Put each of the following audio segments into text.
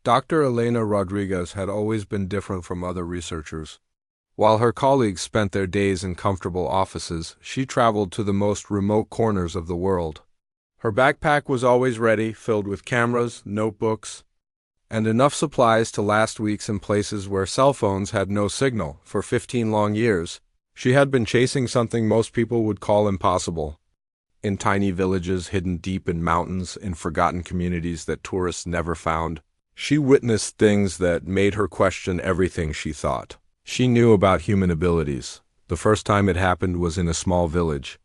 Dr. Elena Rodriguez had always been different from other researchers. While her colleagues spent their days in comfortable offices, she traveled to the most remote corners of the world. Her backpack was always ready, filled with cameras, notebooks, and enough supplies to last weeks in places where cell phones had no signal. For 15 long years, she had been chasing something most people would call impossible. In tiny villages hidden deep in mountains, in forgotten communities that tourists never found, she witnessed things that made her question everything she thought. She knew about human abilities. The first time it happened was in a small village.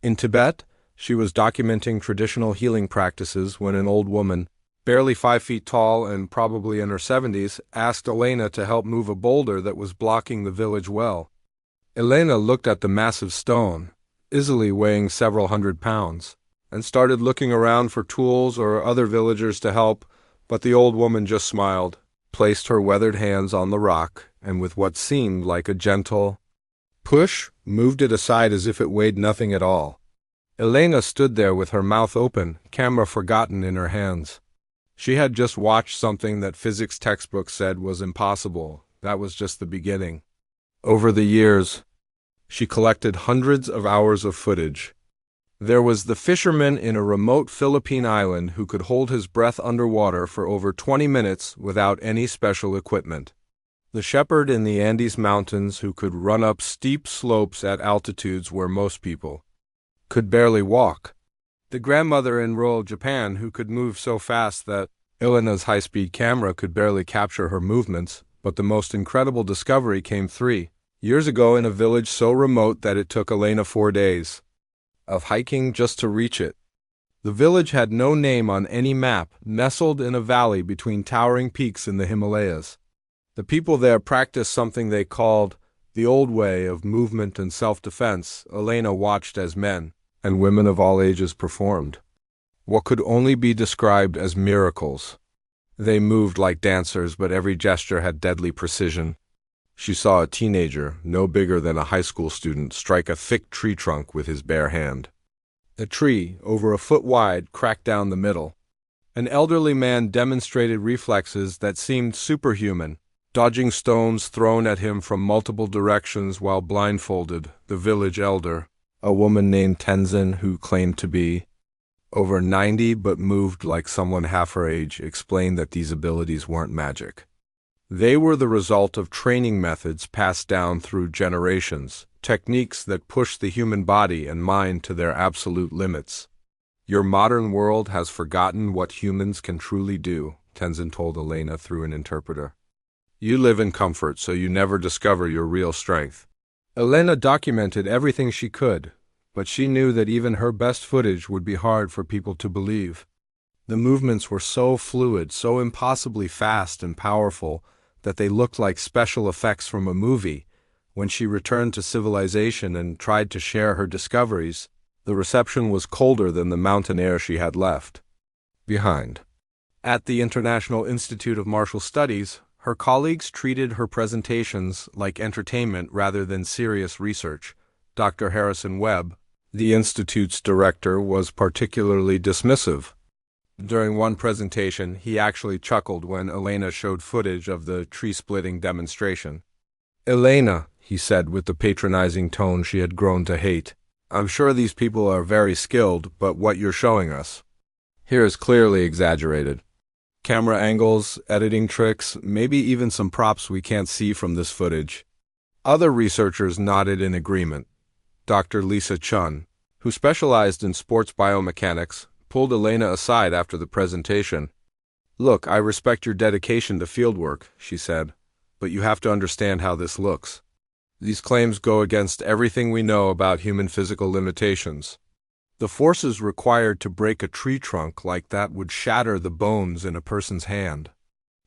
In Tibet, she was documenting traditional healing practices when an old woman, barely 5 feet tall and probably in her 70s, asked Elena to help move a boulder that was blocking the village well. Elena looked at the massive stone, easily weighing several hundred pounds, and started looking around for tools or other villagers to help, but the old woman just smiled, placed her weathered hands on the rock, and with what seemed like a gentle push, moved it aside as if it weighed nothing at all. Elena stood there with her mouth open, camera forgotten in her hands. She had just watched something that physics textbooks said was impossible. That was just the beginning. Over the years, she collected hundreds of hours of footage. There was the fisherman in a remote Philippine island who could hold his breath underwater for over 20 minutes without any special equipment. The shepherd in the Andes Mountains who could run up steep slopes at altitudes where most people could barely walk. The grandmother in rural Japan who could move so fast that Elena's high-speed camera could barely capture her movements. But the most incredible discovery came 3 years ago in a village so remote that it took Elena 4 days of hiking just to reach it. The village had no name on any map, nestled in a valley between towering peaks in the Himalayas. The people there practiced something they called the old way of movement and self-defense. Elena watched as men and women of all ages performed what could only be described as miracles. They moved like dancers, but every gesture had deadly precision. She saw a teenager, no bigger than a high school student, strike a thick tree trunk with his bare hand. The tree, over a foot wide, cracked down the middle. An elderly man demonstrated reflexes that seemed superhuman, dodging stones thrown at him from multiple directions while blindfolded. The village elder, a woman named Tenzin who claimed to be over 90 but moved like someone half her age, explained that these abilities weren't magic. They were the result of training methods passed down through generations, techniques that push the human body and mind to their absolute limits. Your modern world has forgotten what humans can truly do, Tenzin told Elena through an interpreter. You live in comfort, so you never discover your real strength. Elena documented everything she could, but she knew that even her best footage would be hard for people to believe. The movements were so fluid, so impossibly fast and powerful, that they looked like special effects from a movie. When she returned to civilization and tried to share her discoveries, the reception was colder than the mountain air she had left behind. At the International Institute of Martial Studies, her colleagues treated her presentations like entertainment rather than serious research. Dr. Harrison Webb, the institute's director, was particularly dismissive. During one presentation, he actually chuckled when Elena showed footage of the tree-splitting demonstration. "Elena," he said with the patronizing tone she had grown to hate, "I'm sure these people are very skilled, but what you're showing us here is clearly exaggerated. Camera angles, editing tricks, maybe even some props we can't see from this footage." Other researchers nodded in agreement. Dr. Lisa Chun, who specialized in sports biomechanics, pulled Elena aside after the presentation. "Look, I respect your dedication to fieldwork," she said, "but you have to understand how this looks. These claims go against everything we know about human physical limitations. The forces required to break a tree trunk like that would shatter the bones in a person's hand."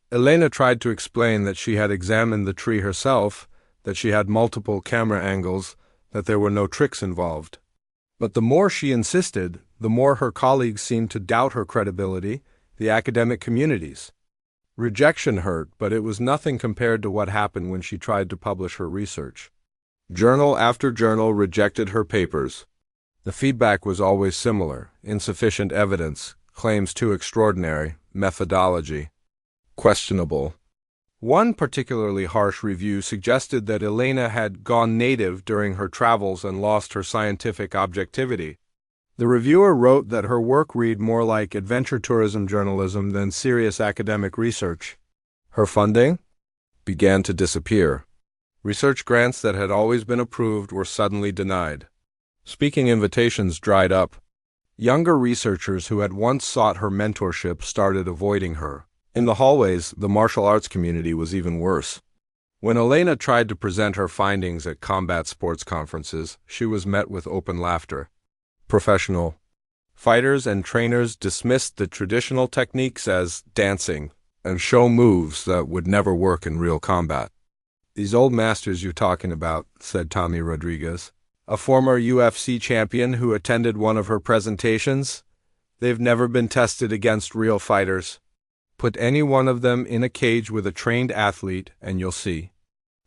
Elena tried to explain that she had examined the tree herself, that she had multiple camera angles, that there were no tricks involved. But the more she insisted, the more her colleagues seemed to doubt her credibility, the academic communities. Rejection hurt, but it was nothing compared to what happened when she tried to publish her research. Journal after journal rejected her papers. The feedback was always similar: insufficient evidence, claims too extraordinary, methodology. questionable. One particularly harsh review suggested that Elena had gone native during her travels and lost her scientific objectivity. The reviewer wrote that her work read more like adventure tourism journalism than serious academic research. Her funding began to disappear. Research grants that had always been approved were suddenly denied. Speaking invitations dried up. Younger researchers who had once sought her mentorship started avoiding her. In the hallways, the martial arts community was even worse. When Elena tried to present her findings at combat sports conferences, she was met with open laughter. Professional fighters and trainers dismissed the traditional techniques as dancing and show moves that would never work in real combat. "These old masters you're talking about," said Tommy Rodriguez, a former UFC champion who attended one of her presentations, "they've never been tested against real fighters. Put any one of them in a cage with a trained athlete and you'll see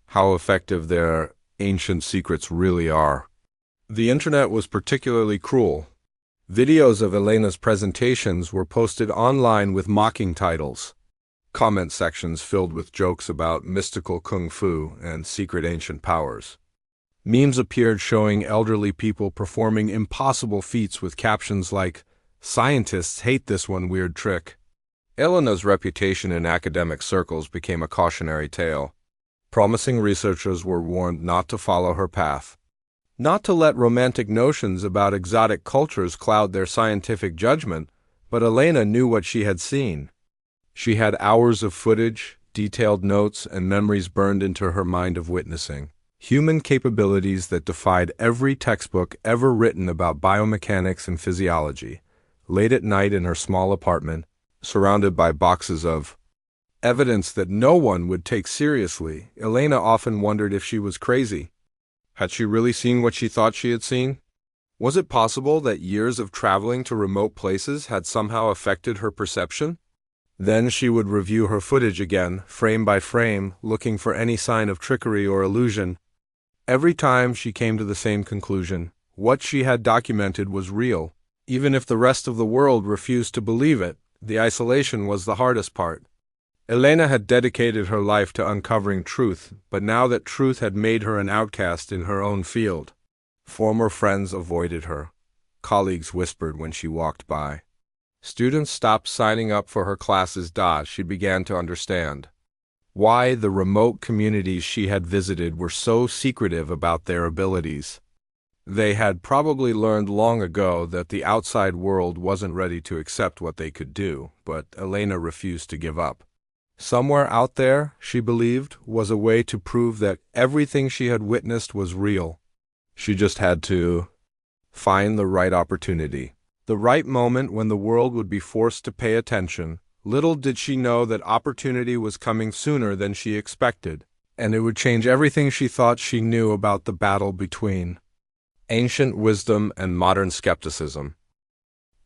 how effective their ancient secrets really are." The internet was particularly cruel. Videos of Elena's presentations were posted online with mocking titles. Comment sections filled with jokes about mystical kung fu and secret ancient powers. Memes appeared showing elderly people performing impossible feats with captions like, "Scientists hate this one weird trick." Elena's reputation in academic circles became a cautionary tale. Promising researchers were warned not to follow her path, not to let romantic notions about exotic cultures cloud their scientific judgment, but Elena knew what she had seen. She had hours of footage, detailed notes, and memories burned into her mind of witnessing human capabilities that defied every textbook ever written about biomechanics and physiology. Late at night in her small apartment, surrounded by boxes of evidence that no one would take seriously, Elena often wondered if she was crazy. Had she really seen what she thought she had seen? Was it possible that years of traveling to remote places had somehow affected her perception? Then she would review her footage again, frame by frame, looking for any sign of trickery or illusion. Every time she came to the same conclusion: what she had documented was real. Even if the rest of the world refused to believe it, the isolation was the hardest part. Elena had dedicated her life to uncovering truth, but now that truth had made her an outcast in her own field. Former friends avoided her. Colleagues whispered when she walked by. Students stopped signing up for her classes. She began to understand why the remote communities she had visited were so secretive about their abilities. They had probably learned long ago that the outside world wasn't ready to accept what they could do, but Elena refused to give up. Somewhere out there, she believed, was a way to prove that everything she had witnessed was real. She just had to find the right opportunity, the right moment when the world would be forced to pay attention. Little did she know that opportunity was coming sooner than she expected, and it would change everything she thought she knew about the battle between ancient wisdom and modern skepticism.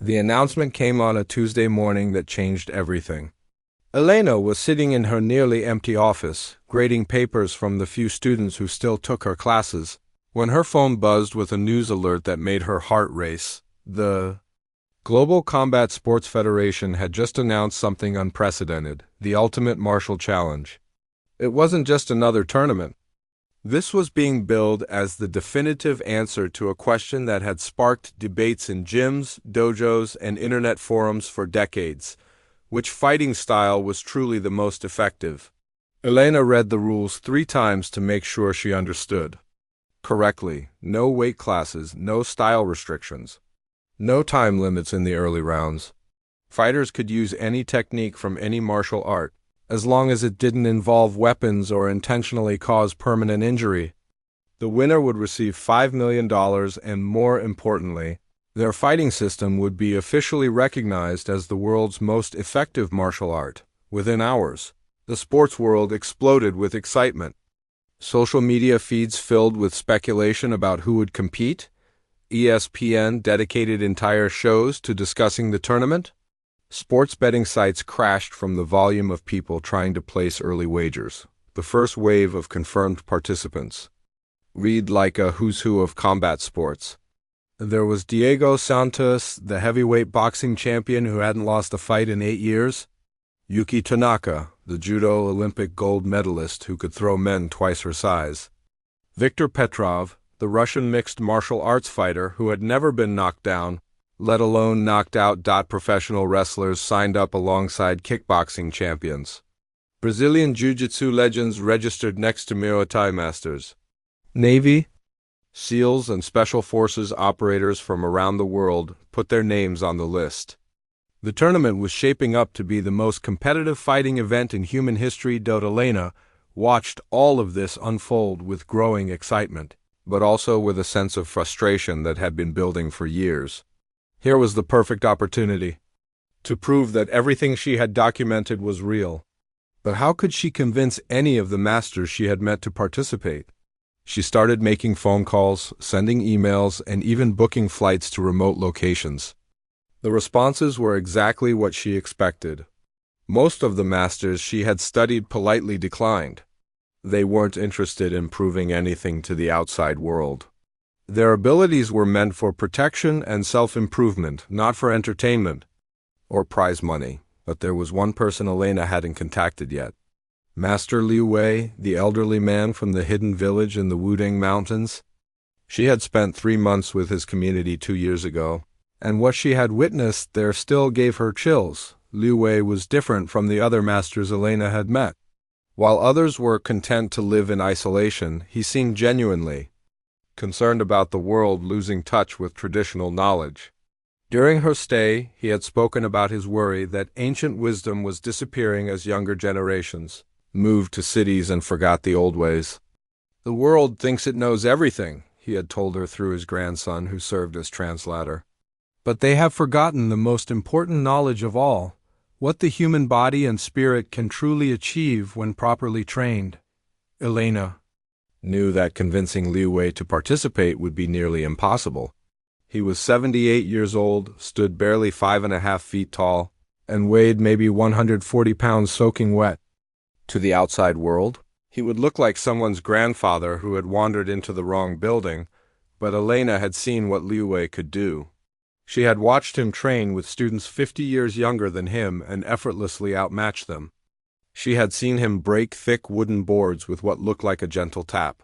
The announcement came on a Tuesday morning that changed everything. Elena was sitting in her nearly empty office, grading papers from the few students who still took her classes, when her phone buzzed with a news alert that made her heart race. The Global Combat Sports Federation had just announced something unprecedented: the Ultimate Martial Challenge. It wasn't just another tournament. This was being billed as the definitive answer to a question that had sparked debates in gyms, dojos, and internet forums for decades: which fighting style was truly the most effective? Elena read the rules 3 times to make sure she understood correctly. No weight classes, no style restrictions, no time limits in the early rounds. Fighters could use any technique from any martial art, as long as it didn't involve weapons or intentionally cause permanent injury. The winner would receive $5 million and, more importantly, their fighting system would be officially recognized as the world's most effective martial art. Within hours, the sports world exploded with excitement. Social media feeds filled with speculation about who would compete. ESPN dedicated entire shows to discussing the tournament. Sports betting sites crashed from the volume of people trying to place early wagers. The first wave of confirmed participants read like a who's who of combat sports. There was Diego Santos, the heavyweight boxing champion who hadn't lost a fight in 8 years. Yuki Tanaka, the judo Olympic gold medalist who could throw men twice her size. Viktor Petrov, the Russian mixed martial arts fighter who had never been knocked down, let alone knocked out. Professional wrestlers signed up alongside kickboxing champions. Brazilian jiu-jitsu legends registered next to Muay Thai masters. Navy, SEALs, and Special Forces operators from around the world put their names on the list. The tournament was shaping up to be the most competitive fighting event in human history. Elena watched all of this unfold with growing excitement, but also with a sense of frustration that had been building for years. Here was the perfect opportunity to prove that everything she had documented was real. But how could she convince any of the masters she had met to participate? She started making phone calls, sending emails, and even booking flights to remote locations. The responses were exactly what she expected. Most of the masters she had studied politely declined. They weren't interested in proving anything to the outside world. Their abilities were meant for protection and self-improvement, not for entertainment or prize money. But there was one person Elena hadn't contacted yet. Master Liu Wei, the elderly man from the hidden village in the Wuding Mountains. She had spent 3 months with his community 2 years ago, and what she had witnessed there still gave her chills. Liu Wei was different from the other masters Elena had met. While others were content to live in isolation, he seemed genuinely concerned about the world losing touch with traditional knowledge. During her stay, he had spoken about his worry that ancient wisdom was disappearing as younger generations moved to cities and forgot the old ways. The world thinks it knows everything, he had told her through his grandson who served as translator. But they have forgotten the most important knowledge of all, what the human body and spirit can truly achieve when properly trained. Elena knew that convincing Liu Wei to participate would be nearly impossible. He was 78 years old, stood barely 5.5 feet tall, and weighed maybe 140 pounds soaking wet. To the outside world, he would look like someone's grandfather who had wandered into the wrong building, but Elena had seen what Liu Wei could do. She had watched him train with students 50 years younger than him and effortlessly outmatch them. She had seen him break thick wooden boards with what looked like a gentle tap.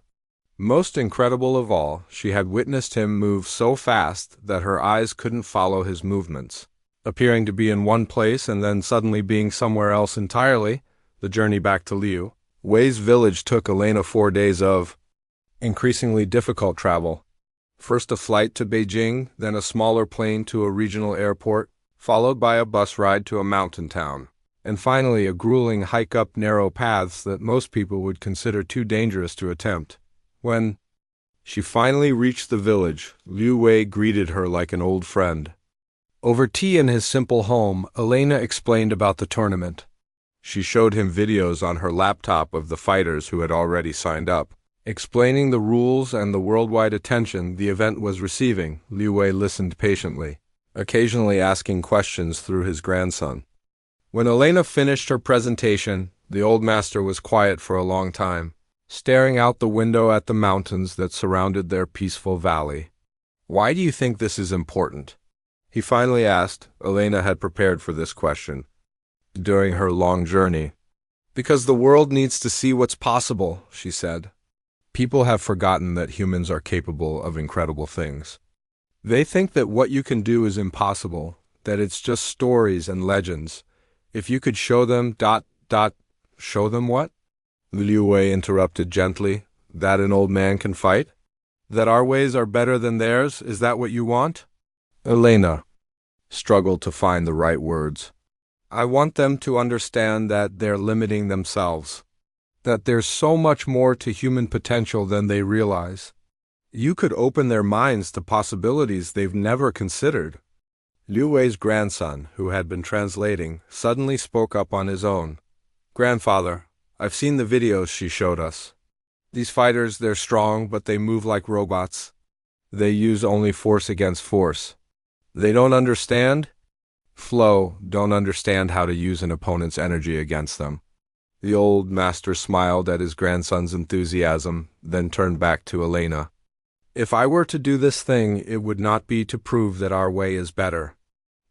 Most incredible of all, she had witnessed him move so fast that her eyes couldn't follow his movements, appearing to be in one place and then suddenly being somewhere else entirely. The journey back to Liu Wei's village took Elena 4 days of increasingly difficult travel. First a flight to Beijing, then a smaller plane to a regional airport, followed by a bus ride to a mountain town, and finally a grueling hike up narrow paths that most people would consider too dangerous to attempt. When she finally reached the village, Liu Wei greeted her like an old friend. Over tea in his simple home, Elena explained about the tournament. She showed him videos on her laptop of the fighters who had already signed up, explaining the rules and the worldwide attention the event was receiving. Liu Wei listened patiently, occasionally asking questions through his grandson. When Elena finished her presentation, the old master was quiet for a long time, staring out the window at the mountains that surrounded their peaceful valley. "Why do you think this is important?" he finally asked. Elena had prepared for this question during her long journey. "Because the world needs to see what's possible," she said. "People have forgotten that humans are capable of incredible things. They think that what you can do is impossible, that it's just stories and legends. If you could show them ... Show them what?" Liu Wei interrupted gently. "That an old man can fight? That our ways are better than theirs? Is that what you want?" Elena struggled to find the right words. "I want them to understand that they're limiting themselves, that there's so much more to human potential than they realize. You could open their minds to possibilities they've never considered." Liu Wei's grandson, who had been translating, suddenly spoke up on his own. "Grandfather, I've seen the videos she showed us. These fighters, they're strong, but they move like robots. They use only force against force. They don't understand don't understand how to use an opponent's energy against them." The old master smiled at his grandson's enthusiasm, then turned back to Elena. "If I were to do this thing, it would not be to prove that our way is better.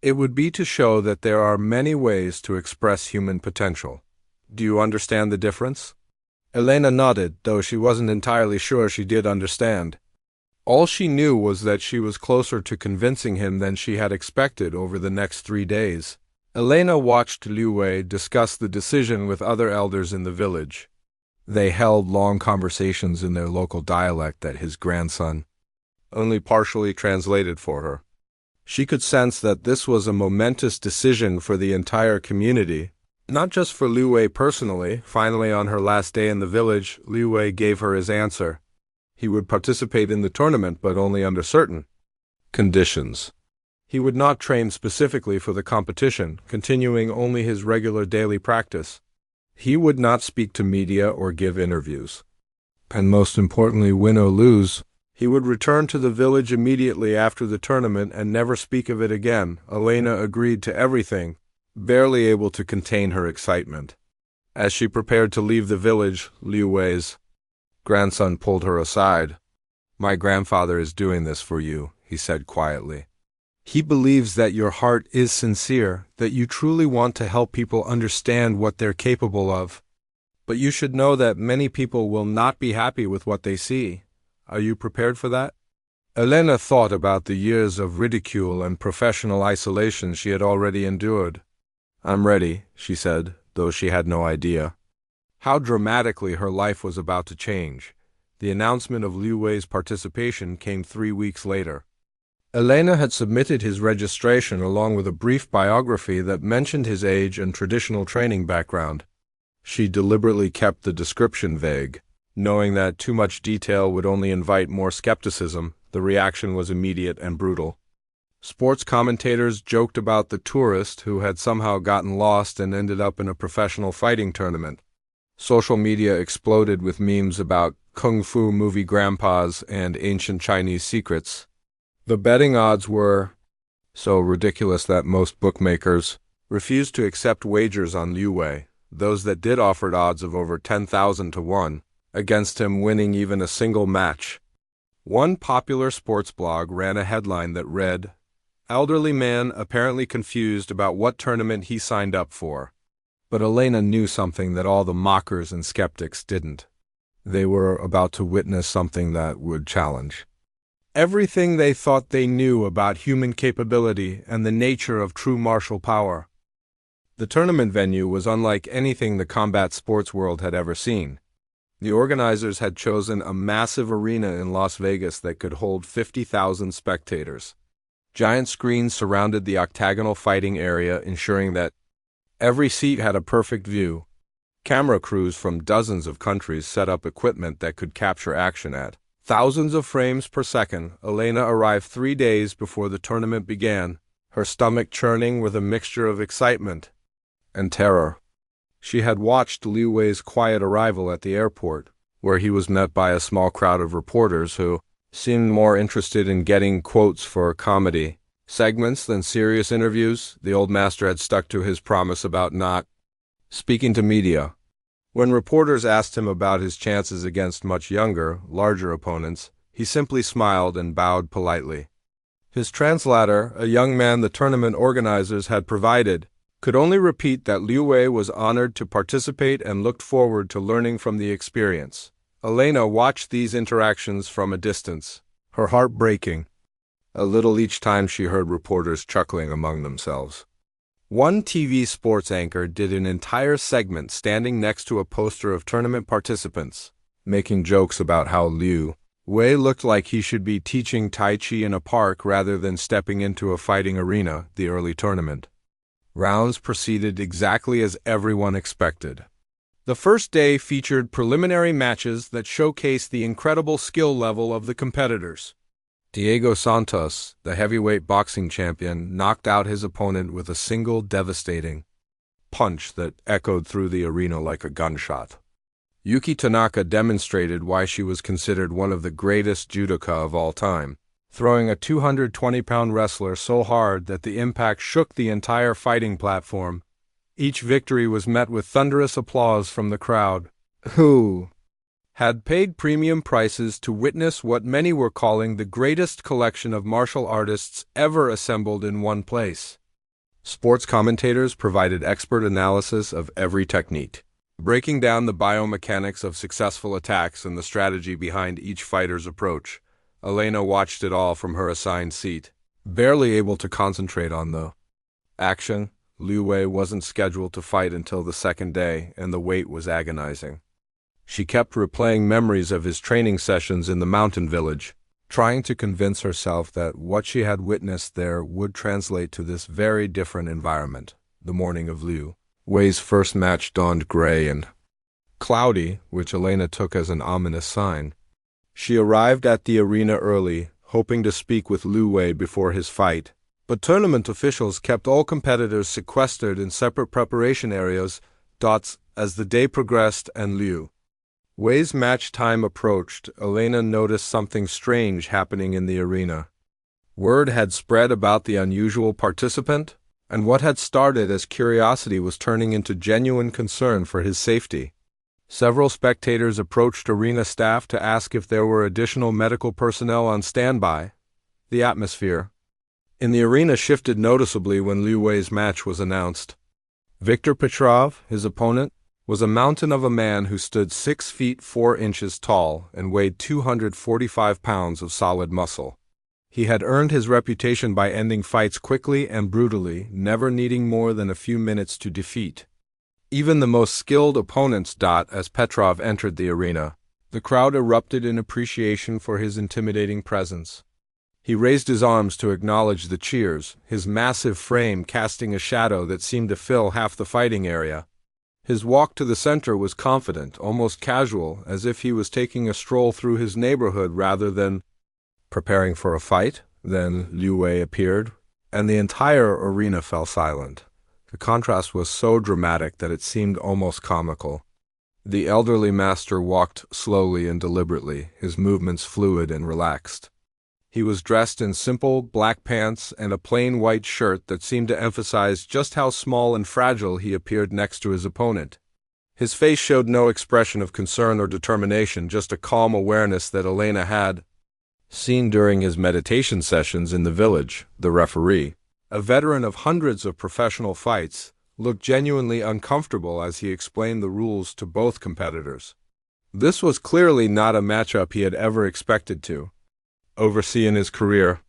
It would be to show that there are many ways to express human potential. Do you understand the difference? Elena nodded, though she wasn't entirely sure she did understand. All she knew was that she was closer to convincing him than she had expected over the next 3 days. Elena watched Liu Wei discuss the decision with other elders in the village. They held long conversations in their local dialect that his grandson only partially translated for her. She could sense that this was a momentous decision for the entire community, not just for Liu Wei personally. Finally, on her last day in the village, Liu Wei gave her his answer. He would participate in the tournament, but only under certain conditions. He would not train specifically for the competition, continuing only his regular daily practice. He would not speak to media or give interviews. And most importantly, win or lose, he would return to the village immediately after the tournament and never speak of it again. Elena agreed to everything, barely able to contain her excitement. As she prepared to leave the village, Liu Wei's grandson pulled her aside. "My grandfather is doing this for you," he said quietly. "He believes that your heart is sincere, that you truly want to help people understand what they're capable of. But you should know that many people will not be happy with what they see. Are you prepared for that?" Elena thought about the years of ridicule and professional isolation she had already endured. "I'm ready," she said, though she had no idea how dramatically her life was about to change. The announcement of Liu Wei's participation came 3 weeks later. Elena had submitted his registration along with a brief biography that mentioned his age and traditional training background. She deliberately kept the description vague, knowing that too much detail would only invite more skepticism. The reaction was immediate and brutal. Sports commentators joked about the tourist who had somehow gotten lost and ended up in a professional fighting tournament. Social media exploded with memes about kung fu movie grandpas and ancient Chinese secrets. The betting odds were so ridiculous that most bookmakers refused to accept wagers on Liu Wei. Those that did offered odds of over 10,000 to 1 against him winning even a single match. One popular sports blog ran a headline that read, "Elderly man apparently confused about what tournament he signed up for." But Elena knew something that all the mockers and skeptics didn't. They were about to witness something that would challenge everything they thought they knew about human capability and the nature of true martial power. The tournament venue was unlike anything the combat sports world had ever seen. The organizers had chosen a massive arena in Las Vegas that could hold 50,000 spectators. Giant screens surrounded the octagonal fighting area, ensuring that every seat had a perfect view. Camera crews from dozens of countries set up equipment that could capture action at thousands of frames per second. Elena arrived 3 days before the tournament began, her stomach churning with a mixture of excitement and terror. She had watched Liu Wei's quiet arrival at the airport, where he was met by a small crowd of reporters who seemed more interested in getting quotes for comedy segments than serious interviews. The old master had stuck to his promise about not speaking to media. When reporters asked him about his chances against much younger, larger opponents, he simply smiled and bowed politely. His translator, a young man the tournament organizers had provided, could only repeat that Liu Wei was honored to participate and looked forward to learning from the experience. Elena watched these interactions from a distance, her heart breaking a little each time she heard reporters chuckling among themselves. One TV sports anchor did an entire segment standing next to a poster of tournament participants, making jokes about how Liu Wei looked like he should be teaching Tai Chi in a park rather than stepping into a fighting arena. The early tournament rounds proceeded exactly as everyone expected. The first day featured preliminary matches that showcased the incredible skill level of the competitors. Diego Santos, the heavyweight boxing champion, knocked out his opponent with a single devastating punch that echoed through the arena like a gunshot. Yuki Tanaka demonstrated why she was considered one of the greatest judoka of all time, throwing a 220-pound wrestler so hard that the impact shook the entire fighting platform. Each victory was met with thunderous applause from the crowd, who had paid premium prices to witness what many were calling the greatest collection of martial artists ever assembled in one place. Sports commentators provided expert analysis of every technique, breaking down the biomechanics of successful attacks and the strategy behind each fighter's approach. Elena watched it all from her assigned seat, barely able to concentrate on the action. Liu Wei wasn't scheduled to fight until the second day, and the wait was agonizing. She kept replaying memories of his training sessions in the mountain village, trying to convince herself that what she had witnessed there would translate to this very different environment. The morning of Liu Wei's first match dawned gray and cloudy, which Elena took as an ominous sign. She arrived at the arena early, hoping to speak with Liu Wei before his fight, but tournament officials kept all competitors sequestered in separate preparation areas. As the day progressed and Liu Wei's match time approached, Elena noticed something strange happening in the arena. Word had spread about the unusual participant, and what had started as curiosity was turning into genuine concern for his safety. Several spectators approached arena staff to ask if there were additional medical personnel on standby. The atmosphere in the arena shifted noticeably when Liu Wei's match was announced. Viktor Petrov, his opponent, was a mountain of a man who stood 6 feet 4 inches tall and weighed 245 pounds of solid muscle. He had earned his reputation by ending fights quickly and brutally, never needing more than a few minutes to defeat even the most skilled opponents. As Petrov entered the arena, the crowd erupted in appreciation for his intimidating presence. He raised his arms to acknowledge the cheers, his massive frame casting a shadow that seemed to fill half the fighting area. His walk to the center was confident, almost casual, as if he was taking a stroll through his neighborhood rather than preparing for a fight. Then Liu Wei appeared, and the entire arena fell silent. The contrast was so dramatic that it seemed almost comical. The elderly master walked slowly and deliberately, his movements fluid and relaxed. He was dressed in simple black pants and a plain white shirt that seemed to emphasize just how small and fragile he appeared next to his opponent. His face showed no expression of concern or determination, just a calm awareness that Elena had seen during his meditation sessions in the village. The referee, a veteran of hundreds of professional fights, looked genuinely uncomfortable as he explained the rules to both competitors. This was clearly not a matchup he had ever expected to oversee in his career.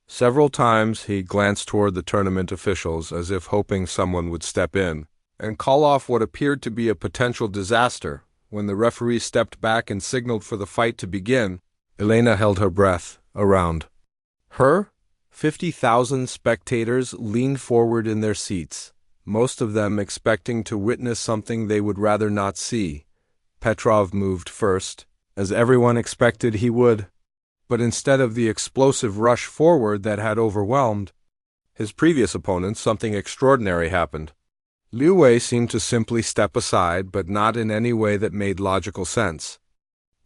Several times he glanced toward the tournament officials as if hoping someone would step in and call off what appeared to be a potential disaster. When the referee stepped back and signaled for the fight to begin, Elena held her breath. Around her, 50,000 spectators leaned forward in their seats, most of them expecting to witness something they would rather not see. Petrov moved first, as everyone expected he would. But instead of the explosive rush forward that had overwhelmed his previous opponent, something extraordinary happened. Liu Wei seemed to simply step aside, but not in any way that made logical sense.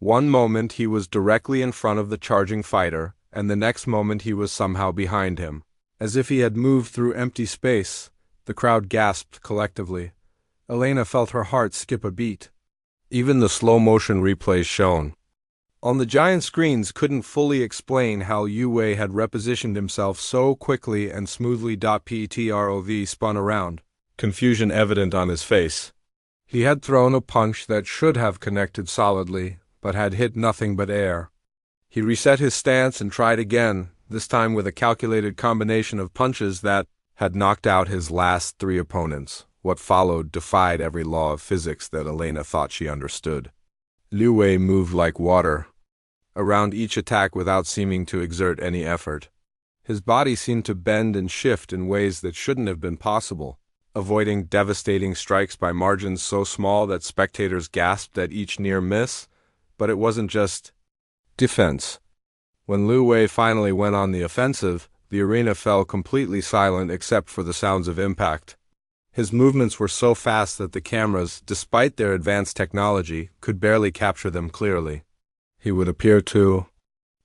One moment he was directly in front of the charging fighter, and the next moment he was somehow behind him, as if he had moved through empty space. The crowd gasped collectively. Elena felt her heart skip a beat. Even the slow-motion replays shown on the giant screens couldn't fully explain how Liu Wei had repositioned himself so quickly and smoothly. Petrov spun around, confusion evident on his face. He had thrown a punch that should have connected solidly, but had hit nothing but air. He reset his stance and tried again, this time with a calculated combination of punches that had knocked out his last 3 opponents. What followed defied every law of physics that Elena thought she understood. Liu Wei moved like water around each attack without seeming to exert any effort. His body seemed to bend and shift in ways that shouldn't have been possible, avoiding devastating strikes by margins so small that spectators gasped at each near miss. But it wasn't just defense. When Liu Wei finally went on the offensive, the arena fell completely silent except for the sounds of impact. His movements were so fast that the cameras, despite their advanced technology, could barely capture them clearly. He would appear to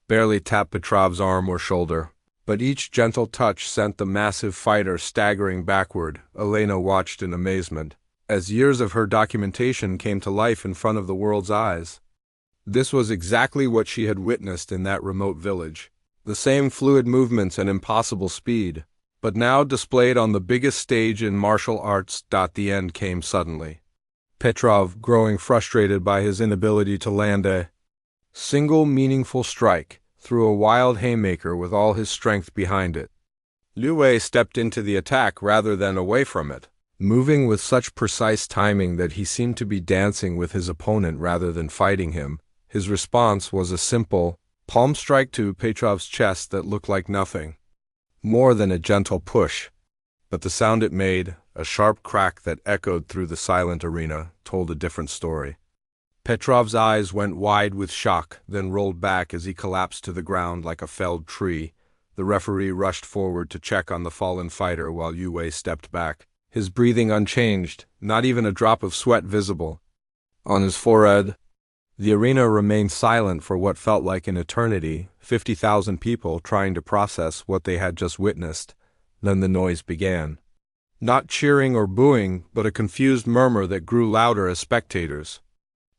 barely tap Petrov's arm or shoulder, but each gentle touch sent the massive fighter staggering backward. Elena watched in amazement, as years of her documentation came to life in front of the world's eyes. This was exactly what she had witnessed in that remote village. The same fluid movements and impossible speed. but now displayed on the biggest stage in martial arts. The end came suddenly. Petrov, growing frustrated by his inability to land a single meaningful strike, threw a wild haymaker with all his strength behind it. Liu Wei stepped into the attack rather than away from it, moving with such precise timing that he seemed to be dancing with his opponent rather than fighting him. His response was a simple palm strike to Petrov's chest that looked like nothing more than a gentle push, but the sound it made, a sharp crack that echoed through the silent arena, told a different story. Petrov's eyes went wide with shock, then rolled back as he collapsed to the ground like a felled tree. The referee rushed forward to check on the fallen fighter while Liu Wei stepped back, his breathing unchanged, not even a drop of sweat visible on his forehead. The arena remained silent for what felt like an eternity, 50,000 people trying to process what they had just witnessed. Then the noise began. Not cheering or booing, but a confused murmur that grew louder as spectators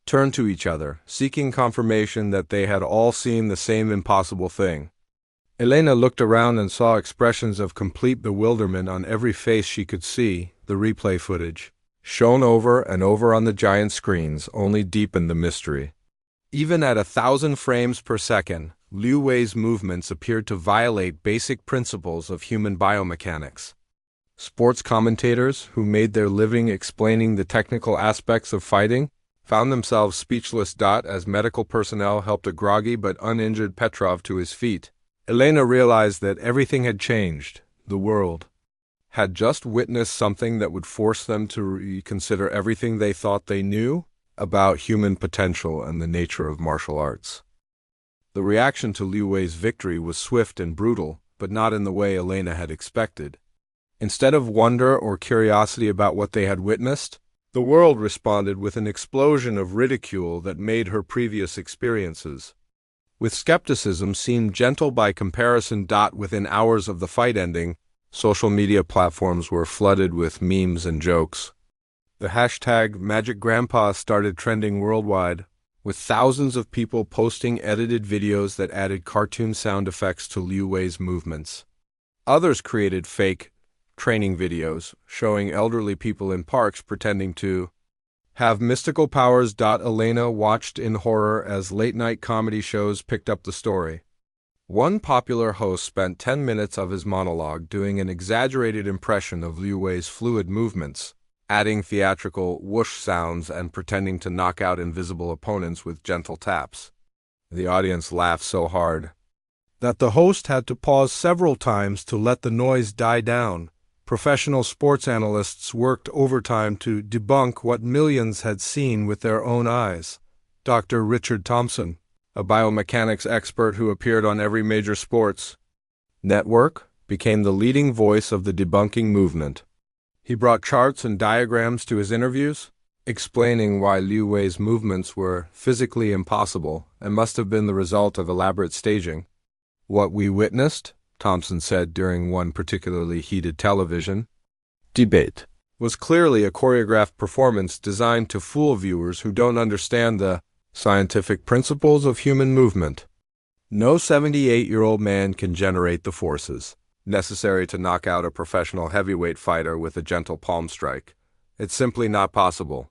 turned to each other, seeking confirmation that they had all seen the same impossible thing. Elena looked around and saw expressions of complete bewilderment on every face she could see. The replay footage, shown over and over on the giant screens, only deepened the mystery. Even at 1,000 frames per second, Liu Wei's movements appeared to violate basic principles of human biomechanics. Sports commentators, who made their living explaining the technical aspects of fighting, found themselves speechless. As medical personnel helped a groggy but uninjured Petrov to his feet, Elena realized that everything had changed. The world had just witnessed something that would force them to reconsider everything they thought they knew about human potential and the nature of martial arts. The reaction to Liu Wei's victory was swift and brutal, but not in the way Elena had expected. Instead of wonder or curiosity about what they had witnessed, the world responded with an explosion of ridicule that made her previous experiences with skepticism seem gentle by comparison. Within hours of the fight ending, social media platforms were flooded with memes and jokes. The hashtag #MagicGrandpa started trending worldwide, with thousands of people posting edited videos that added cartoon sound effects to Liu Wei's movements. Others created fake training videos showing elderly people in parks pretending to have mystical powers. Elena watched in horror as late-night comedy shows picked up the story. One popular host spent 10 minutes of his monologue doing an exaggerated impression of Liu Wei's fluid movements, adding theatrical whoosh sounds and pretending to knock out invisible opponents with gentle taps. The audience laughed so hard that the host had to pause several times to let the noise die down. Professional sports analysts worked overtime to debunk what millions had seen with their own eyes. Dr. Richard Thompson, a biomechanics expert who appeared on every major sports network, became the leading voice of the debunking movement. He brought charts and diagrams to his interviews, explaining why Liu Wei's movements were physically impossible and must have been the result of elaborate staging. "What we witnessed," Thompson said during one particularly heated television debate, "was clearly a choreographed performance designed to fool viewers who don't understand the scientific principles of human movement. No 78-year-old man can generate the forces necessary to knock out a professional heavyweight fighter with a gentle palm strike. It's simply not possible."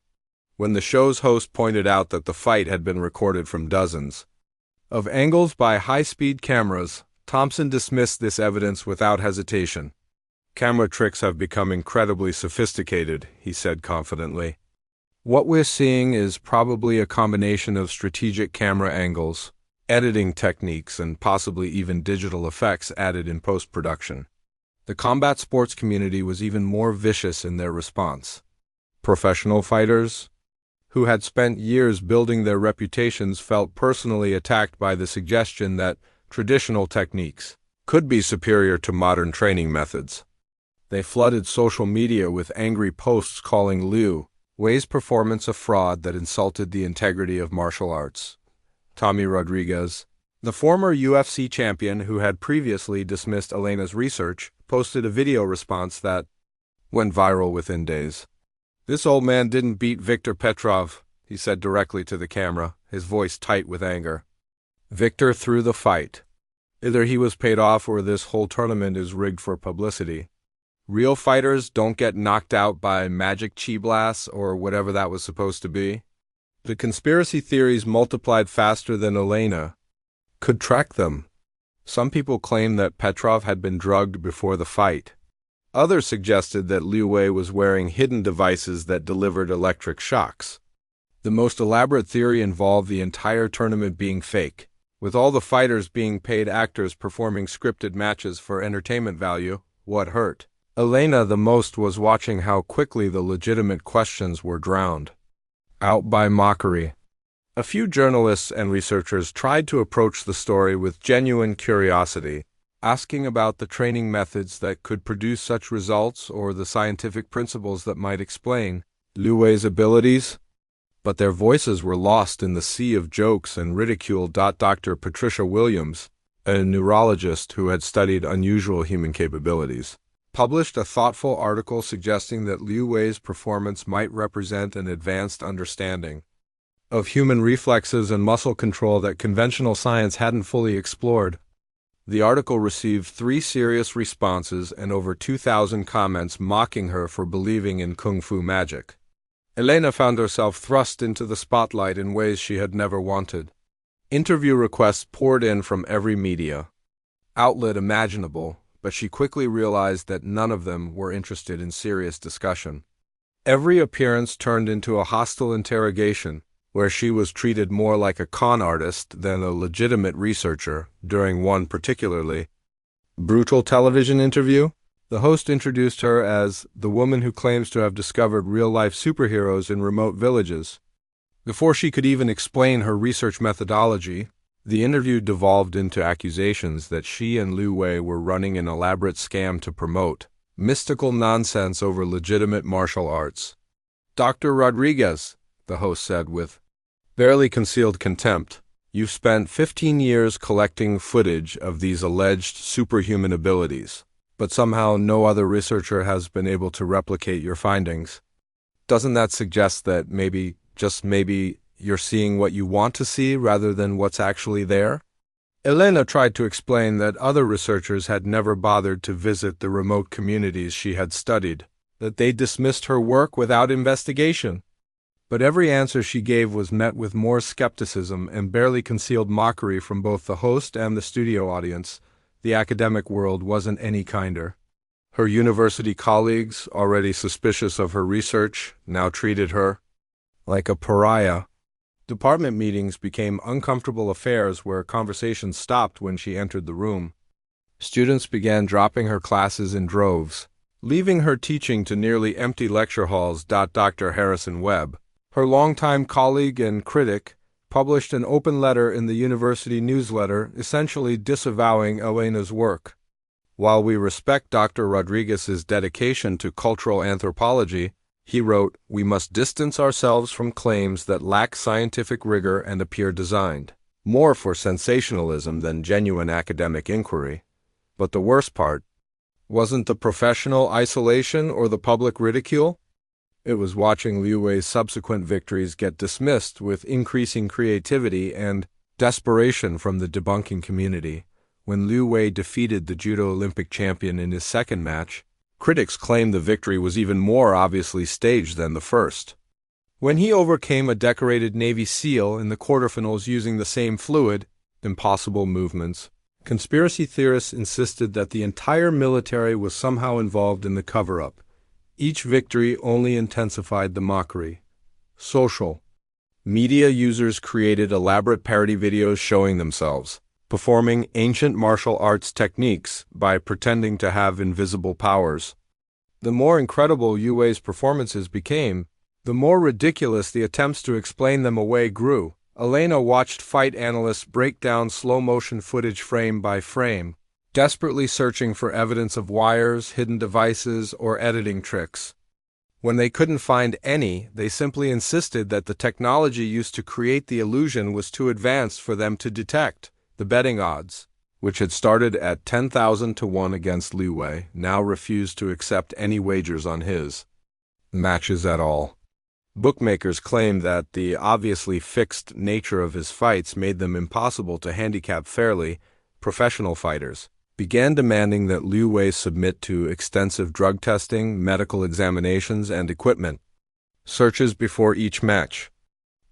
When the show's host pointed out that the fight had been recorded from dozens of angles by high-speed cameras, Thompson dismissed this evidence without hesitation. "Camera tricks have become incredibly sophisticated," he said confidently. "What we're seeing is probably a combination of strategic camera angles, editing techniques, and possibly even digital effects added in post-production." The combat sports community was even more vicious in their response. Professional fighters, who had spent years building their reputations, felt personally attacked by the suggestion that traditional techniques could be superior to modern training methods. They flooded social media with angry posts calling Liu Wei's performance a fraud that insulted the integrity of martial arts. Tommy Rodriguez, the former UFC champion who had previously dismissed Elena's research, posted a video response that went viral within days. "This old man didn't beat Viktor Petrov," he said directly to the camera, his voice tight with anger. "Viktor threw the fight. Either he was paid off or this whole tournament is rigged for publicity. Real fighters don't get knocked out by magic chi blasts or whatever that was supposed to be. The conspiracy theories multiplied faster than Elena could track them. Some people claimed that Petrov had been drugged before the fight. Others suggested that Liu Wei was wearing hidden devices that delivered electric shocks. The most elaborate theory involved the entire tournament being fake, with all the fighters being paid actors performing scripted matches for entertainment value. What hurt Elena the most was watching how quickly the legitimate questions were drowned out by mockery. A few journalists and researchers tried to approach the story with genuine curiosity, asking about the training methods that could produce such results or the scientific principles that might explain Liu Wei's abilities, but their voices were lost in the sea of jokes and ridicule. Dr. Patricia Williams, a neurologist who had studied unusual human capabilities, published a thoughtful article suggesting that Liu Wei's performance might represent an advanced understanding of human reflexes and muscle control that conventional science hadn't fully explored. The article received 3 serious responses and over 2,000 comments mocking her for believing in kung fu magic. Elena found herself thrust into the spotlight in ways she had never wanted. Interview requests poured in from every media outlet imaginable, but she quickly realized that none of them were interested in serious discussion. Every appearance turned into a hostile interrogation, where she was treated more like a con artist than a legitimate researcher. During one particularly brutal television interview, the host introduced her as the woman who claims to have discovered real-life superheroes in remote villages. Before she could even explain her research methodology, the interview devolved into accusations that she and Liu Wei were running an elaborate scam to promote mystical nonsense over legitimate martial arts. "Dr. Rodriguez," the host said with barely concealed contempt, "you've spent 15 years collecting footage of these alleged superhuman abilities, but somehow no other researcher has been able to replicate your findings. Doesn't that suggest that maybe, just maybe, you're seeing what you want to see rather than what's actually there?" Elena tried to explain that other researchers had never bothered to visit the remote communities she had studied, that they dismissed her work without investigation. But every answer she gave was met with more skepticism and barely concealed mockery from both the host and the studio audience. The academic world wasn't any kinder. Her university colleagues, already suspicious of her research, now treated her like a pariah. Department meetings became uncomfortable affairs where conversations stopped when she entered the room. Students began dropping her classes in droves, leaving her teaching to nearly empty lecture halls. Dr. Harrison Webb, her longtime colleague and critic, published an open letter in the university newsletter essentially disavowing Elena's work. "While we respect Dr. Rodriguez's dedication to cultural anthropology," he wrote, "we must distance ourselves from claims that lack scientific rigor and appear designed more for sensationalism than genuine academic inquiry." But the worst part wasn't the professional isolation or the public ridicule. It was watching Liu Wei's subsequent victories get dismissed with increasing creativity and desperation from the debunking community. When Liu Wei defeated the judo Olympic champion in his second match, critics claimed the victory was even more obviously staged than the first. When he overcame a decorated Navy SEAL in the quarterfinals using the same fluid, impossible movements, conspiracy theorists insisted that the entire military was somehow involved in the cover-up. Each victory only intensified the mockery. Social media users created elaborate parody videos showing themselves performing ancient martial arts techniques by pretending to have invisible powers. The more incredible Liu Wei's performances became, the more ridiculous the attempts to explain them away grew. Elena watched fight analysts break down slow-motion footage frame by frame, desperately searching for evidence of wires, hidden devices, or editing tricks. When they couldn't find any, they simply insisted that the technology used to create the illusion was too advanced for them to detect. The betting odds, which had started at 10,000 to 1 against Liu Wei, now refused to accept any wagers on his matches at all. Bookmakers claimed that the obviously fixed nature of his fights made them impossible to handicap fairly, professional fighters, began demanding that Liu Wei submit to extensive drug testing, medical examinations, and equipment searches before each match.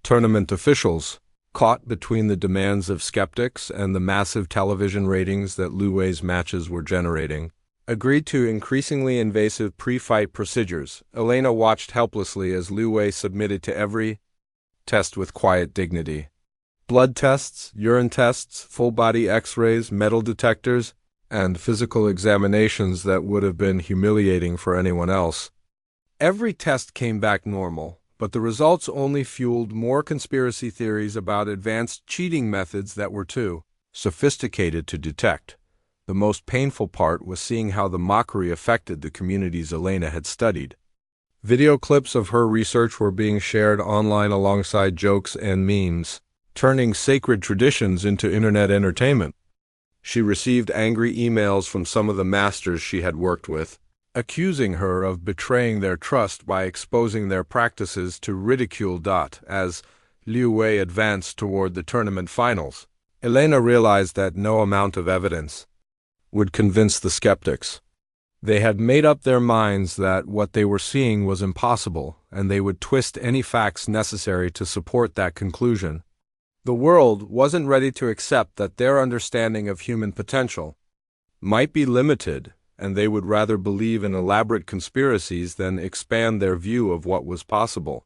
Tournament officials, caught between the demands of skeptics and the massive television ratings that Liu Wei's matches were generating, agreed to increasingly invasive pre-fight procedures. Elena watched helplessly as Liu Wei submitted to every test with quiet dignity. Blood tests, urine tests, full-body X-rays, metal detectors, and physical examinations that would have been humiliating for anyone else. Every test came back normal, but the results only fueled more conspiracy theories about advanced cheating methods that were too sophisticated to detect. The most painful part was seeing how the mockery affected the communities Elena had studied. Video clips of her research were being shared online alongside jokes and memes, turning sacred traditions into internet entertainment. She received angry emails from some of the masters she had worked with, accusing her of betraying their trust by exposing their practices to ridicule. As Liu Wei advanced toward the tournament finals, Elena realized that no amount of evidence would convince the skeptics. They had made up their minds that what they were seeing was impossible, and they would twist any facts necessary to support that conclusion. The world wasn't ready to accept that their understanding of human potential might be limited, and they would rather believe in elaborate conspiracies than expand their view of what was possible.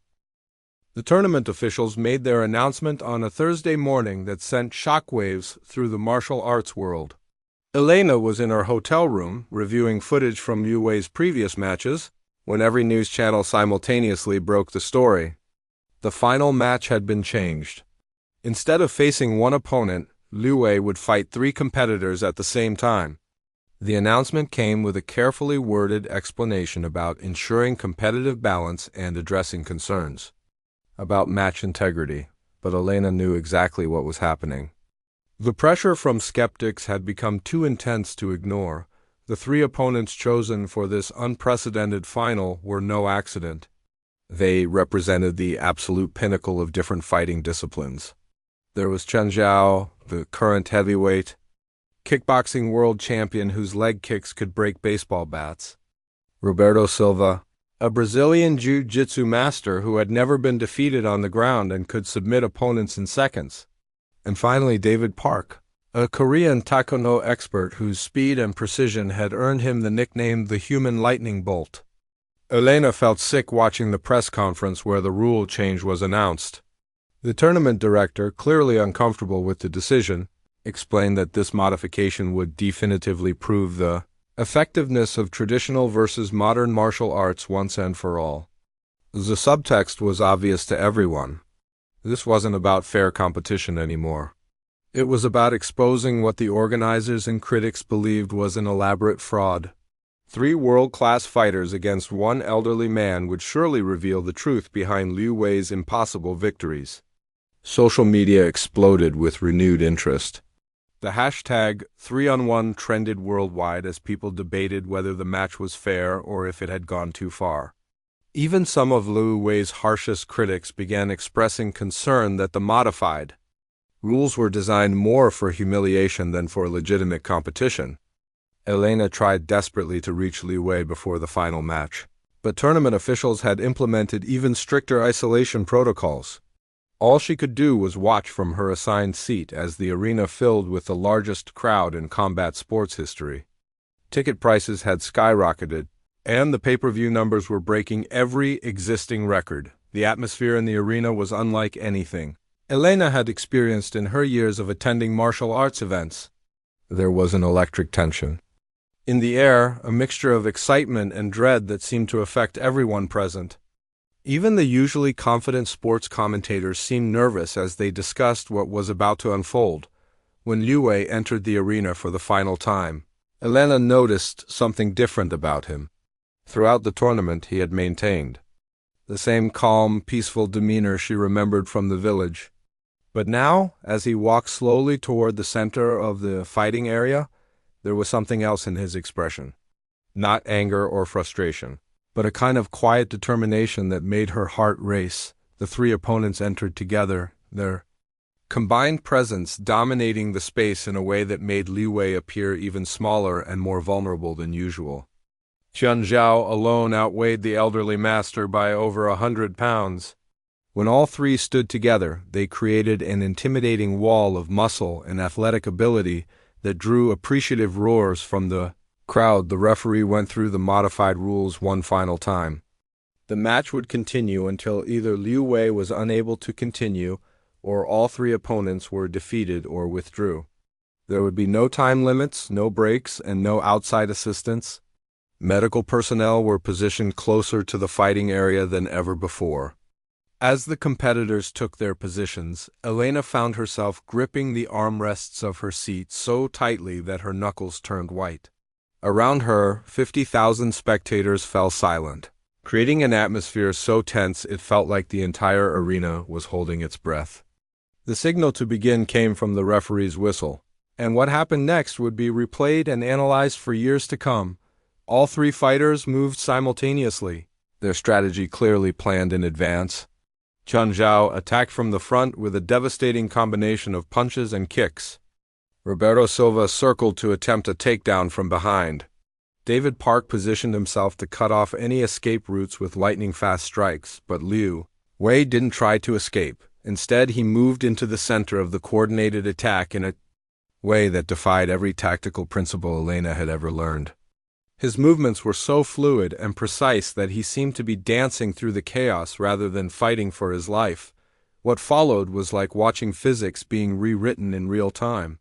The tournament officials made their announcement on a Thursday morning that sent shockwaves through the martial arts world. Elena was in her hotel room, reviewing footage from Liu Wei's previous matches, when every news channel simultaneously broke the story. The final match had been changed. Instead of facing one opponent, Liu Wei would fight 3 competitors at the same time. The announcement came with a carefully worded explanation about ensuring competitive balance and addressing concerns about match integrity, but Elena knew exactly what was happening. The pressure from skeptics had become too intense to ignore. The 3 opponents chosen for this unprecedented final were no accident. They represented the absolute pinnacle of different fighting disciplines. There was Chen Zhao, the current heavyweight kickboxing world champion whose leg kicks could break baseball bats. Roberto Silva, a Brazilian jiu-jitsu master who had never been defeated on the ground and could submit opponents in seconds. And finally, David Park, a Korean taekwondo expert whose speed and precision had earned him the nickname the Human Lightning Bolt. Elena felt sick watching the press conference where the rule change was announced. The tournament director, clearly uncomfortable with the decision, explained that this modification would definitively prove the effectiveness of traditional versus modern martial arts once and for all. The subtext was obvious to everyone. This wasn't about fair competition anymore. It was about exposing what the organizers and critics believed was an elaborate fraud. 3 world-class fighters against 1 elderly man would surely reveal the truth behind Liu Wei's impossible victories. Social media exploded with renewed interest. The hashtag 3-on-1 trended worldwide as people debated whether the match was fair or if it had gone too far. Even some of Liu Wei's harshest critics began expressing concern that the modified rules were designed more for humiliation than for legitimate competition. Elena tried desperately to reach Liu Wei before the final match, but tournament officials had implemented even stricter isolation protocols. All she could do was watch from her assigned seat as the arena filled with the largest crowd in combat sports history. Ticket prices had skyrocketed, and the pay-per-view numbers were breaking every existing record. The atmosphere in the arena was unlike anything Elena had experienced in her years of attending martial arts events. There was an electric tension in the air, a mixture of excitement and dread that seemed to affect everyone present. Even the usually confident sports commentators seemed nervous as they discussed what was about to unfold. When Liu Wei entered the arena for the final time, Elena noticed something different about him. Throughout the tournament, he had maintained the same calm, peaceful demeanor she remembered from the village. But now, as he walked slowly toward the center of the fighting area, there was something else in his expression. Not anger or frustration, but a kind of quiet determination that made her heart race. The 3 opponents entered together, their combined presence dominating the space in a way that made Liu Wei appear even smaller and more vulnerable than usual. Qian Zhao alone outweighed the elderly master by over 100 pounds. When all three stood together, they created an intimidating wall of muscle and athletic ability that drew appreciative roars from the crowd. The referee went through the modified rules one final time. The match would continue until either Liu Wei was unable to continue or all three opponents were defeated or withdrew. There would be no time limits, no breaks, and no outside assistance. Medical personnel were positioned closer to the fighting area than ever before. As the competitors took their positions, Elena found herself gripping the armrests of her seat so tightly that her knuckles turned white. Around her, 50,000 spectators fell silent, creating an atmosphere so tense it felt like the entire arena was holding its breath. The signal to begin came from the referee's whistle, and what happened next would be replayed and analyzed for years to come. All three fighters moved simultaneously, their strategy clearly planned in advance. Qian Zhao attacked from the front with a devastating combination of punches and kicks. Roberto Silva circled to attempt a takedown from behind. David Park positioned himself to cut off any escape routes with lightning-fast strikes, but Liu Wei didn't try to escape. Instead, he moved into the center of the coordinated attack in a way that defied every tactical principle Elena had ever learned. His movements were so fluid and precise that he seemed to be dancing through the chaos rather than fighting for his life. What followed was like watching physics being rewritten in real time.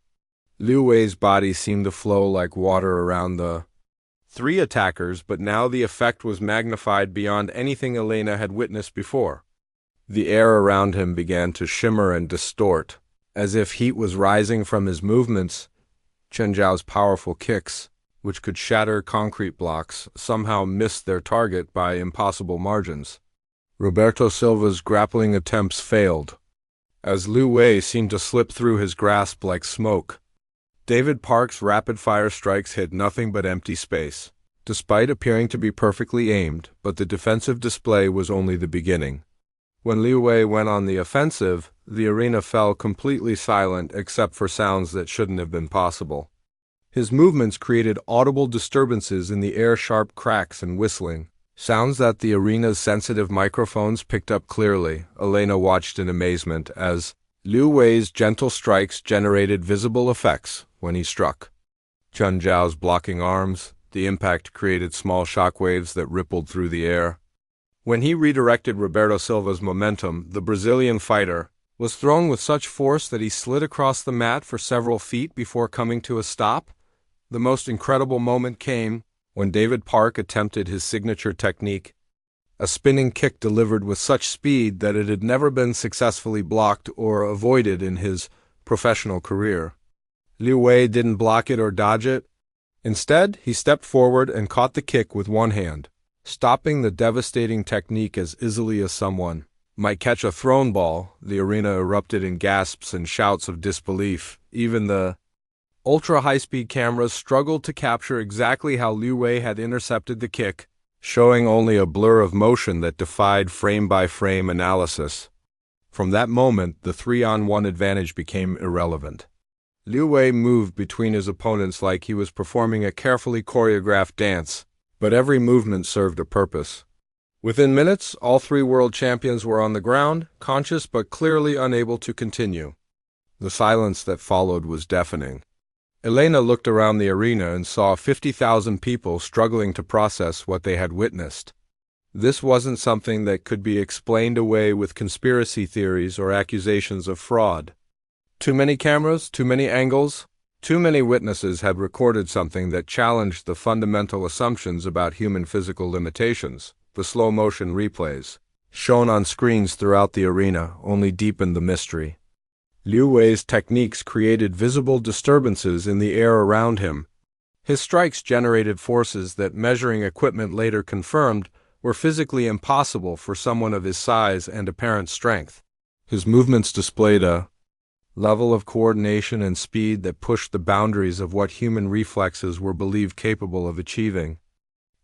Liu Wei's body seemed to flow like water around the three attackers, but now the effect was magnified beyond anything Elena had witnessed before. The air around him began to shimmer and distort, as if heat was rising from his movements. Qian Zhao's powerful kicks, which could shatter concrete blocks, somehow missed their target by impossible margins. Roberto Silva's grappling attempts failed, as Liu Wei seemed to slip through his grasp like smoke. David Park's rapid-fire strikes hit nothing but empty space, despite appearing to be perfectly aimed, but the defensive display was only the beginning. When Liu Wei went on the offensive, the arena fell completely silent except for sounds that shouldn't have been possible. His movements created audible disturbances in the air, sharp cracks and whistling, sounds that the arena's sensitive microphones picked up clearly. Elena watched in amazement as Liu Wei's gentle strikes generated visible effects when he struck. Qian Zhao's blocking arms, the impact created small shockwaves that rippled through the air. When he redirected Roberto Silva's momentum, the Brazilian fighter was thrown with such force that he slid across the mat for several feet before coming to a stop. The most incredible moment came when David Park attempted his signature technique, a spinning kick delivered with such speed that it had never been successfully blocked or avoided in his professional career. Liu Wei didn't block it or dodge it. Instead, he stepped forward and caught the kick with one hand, stopping the devastating technique as easily as someone might catch a thrown ball. The arena erupted in gasps and shouts of disbelief. Even the ultra-high-speed cameras struggled to capture exactly how Liu Wei had intercepted the kick, showing only a blur of motion that defied frame-by-frame analysis. From that moment, the 3-on-1 advantage became irrelevant. Liu Wei moved between his opponents like he was performing a carefully choreographed dance, but every movement served a purpose. Within minutes, all three world champions were on the ground, conscious but clearly unable to continue. The silence that followed was deafening. Elena looked around the arena and saw 50,000 people struggling to process what they had witnessed. This wasn't something that could be explained away with conspiracy theories or accusations of fraud. Too many cameras, too many angles, too many witnesses had recorded something that challenged the fundamental assumptions about human physical limitations. The slow-motion replays, shown on screens throughout the arena, only deepened the mystery. Liu Wei's techniques created visible disturbances in the air around him. His strikes generated forces that measuring equipment later confirmed were physically impossible for someone of his size and apparent strength. His movements displayed a level of coordination and speed that pushed the boundaries of what human reflexes were believed capable of achieving.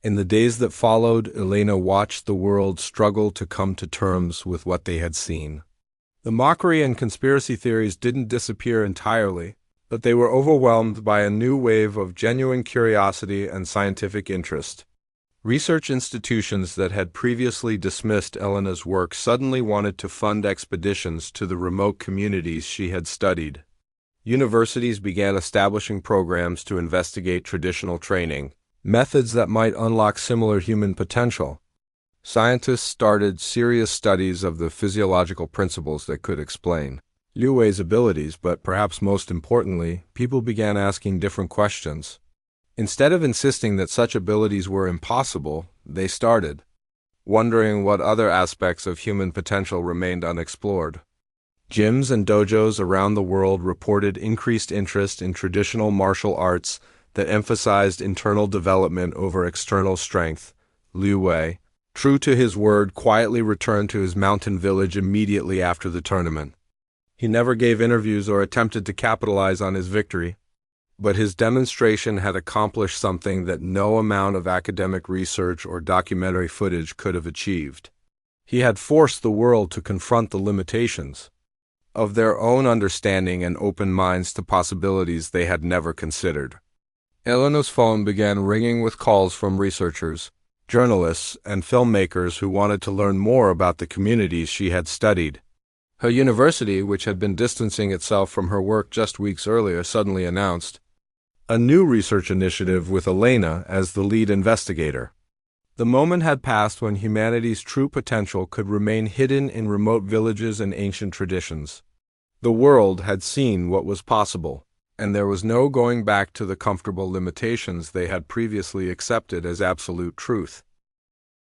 In the days that followed, Elena watched the world struggle to come to terms with what they had seen. The mockery and conspiracy theories didn't disappear entirely, but they were overwhelmed by a new wave of genuine curiosity and scientific interest. Research institutions that had previously dismissed Elena's work suddenly wanted to fund expeditions to the remote communities she had studied. Universities began establishing programs to investigate traditional training, methods that might unlock similar human potential. Scientists started serious studies of the physiological principles that could explain Liu Wei's abilities, but perhaps most importantly, people began asking different questions. Instead of insisting that such abilities were impossible, they started wondering what other aspects of human potential remained unexplored. Gyms and dojos around the world reported increased interest in traditional martial arts that emphasized internal development over external strength. Liu Wei, true to his word, quietly returned to his mountain village immediately after the tournament. He never gave interviews or attempted to capitalize on his victory, but his demonstration had accomplished something that no amount of academic research or documentary footage could have achieved. He had forced the world to confront the limitations of their own understanding and open minds to possibilities they had never considered. Elena's phone began ringing with calls from researchers, journalists, and filmmakers who wanted to learn more about the communities she had studied. Her university, which had been distancing itself from her work just weeks earlier, suddenly announced a new research initiative with Elena as the lead investigator. The moment had passed when humanity's true potential could remain hidden in remote villages and ancient traditions. The world had seen what was possible, and there was no going back to the comfortable limitations they had previously accepted as absolute truth.